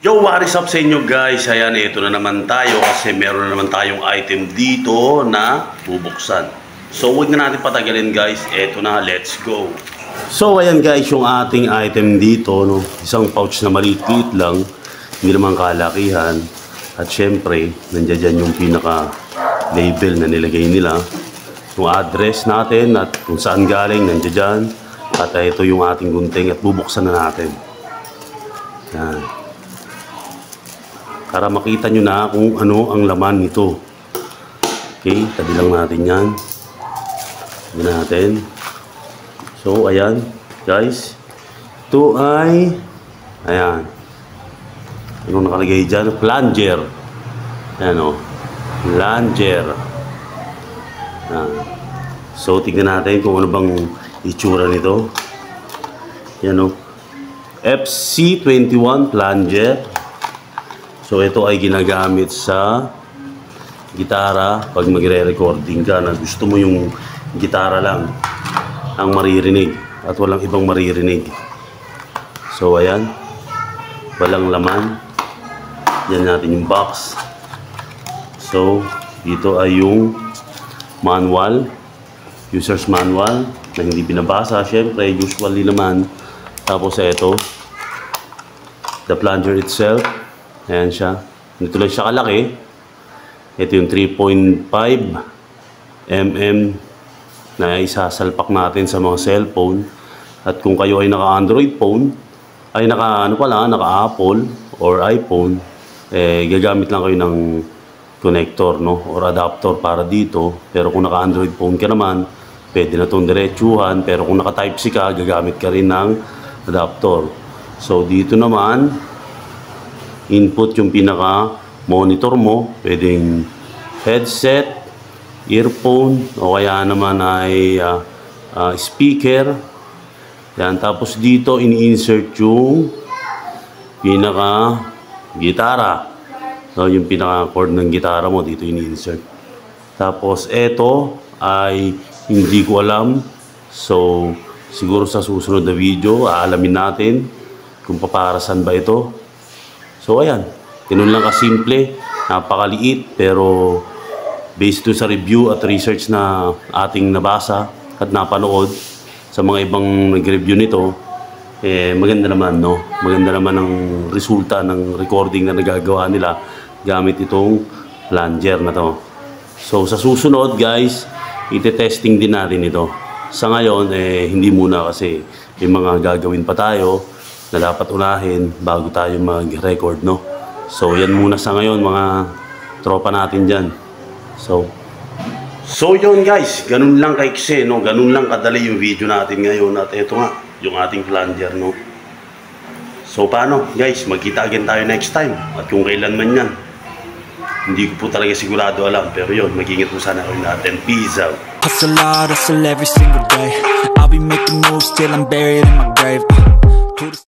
Yo, what is up sa inyo guys? Ayan, ito na naman tayo kasi meron na naman tayong item dito na bubuksan. So, huwag na natin patagalin guys. Ito na, let's go. So, ayan guys, yung ating item dito, no? Isang pouch na maliit lang. Hindi naman kalakihan. At syempre, nandiyan dyan yung pinaka-label na nilagay nila. Yung address natin at kung saan galing, nandiyan dyan. At ito yung ating gunting at bubuksan na natin. Yan. Para makita nyo na kung ano ang laman nito. Okay, tabi lang natin yan. Tabi natin. So, ayan, guys. Ito ay, ayan. Anong nakalagay dyan? Plunger. Ayan o. Plunger. Ayan. So, tignan natin kung ano bang itsura nito. Ayan o. FC21 Plunger. So, ito ay ginagamit sa gitara pag magre-recording ka na gusto mo yung gitara lang ang maririnig at walang ibang maririnig. So, ayan. Walang laman. Yan natin yung box. So, dito ay yung manual. User's manual na hindi binabasa. Siyempre, usually naman. Tapos, ito. The plunger itself. Ayan siya. Dito lang siya kalaki. Ito yung 3.5 mm na isasalpak natin sa mga cellphone. At kung kayo ay naka-Android phone, ay naka-Apple or iPhone, gagamit lang kayo ng connector, no? Or adapter para dito. Pero kung naka-Android phone ka naman, pwede na itong diretsuhan. Pero kung naka-Type-C ka, gagamit ka rin ng adapter. So, dito naman, input yung pinaka-monitor mo. Pwedeng headset, earphone, o kaya naman ay speaker. Yan. Tapos dito, ini-insert yung pinaka-gitara. So, yung pinaka-chord ng gitara mo, dito ini-insert. Tapos, ito ay hindi ko alam. So, siguro sa susunod na video, aalamin natin kung paparasan ba ito. So, ayan. Ganun lang kasimple. Napakaliit. Pero, based to sa review at research na ating nabasa at napanood sa mga ibang nag-review nito, maganda naman, no? Maganda naman ang resulta ng recording na nagagawa nila gamit itong plunger na to. So, sa susunod, guys, ite-testing din natin ito. Sa ngayon, hindi muna kasi may mga gagawin pa tayo na dapat unahin bago tayo mag-record, no? So, yan muna sa ngayon, mga tropa natin dyan. So yun guys, ganun lang kaiksi, no? Ganun lang kadali yung video natin ngayon. At ito nga, yung ating plunger, no? So, paano? Guys, magkita again tayo next time. At kung kailan man yan, hindi ko po talaga sigurado alam. Pero yun, mag-ingat po sana kayo natin. Peace out. Hustle hard, hustle every single day. I'll be making moves till I'm buried in my grave.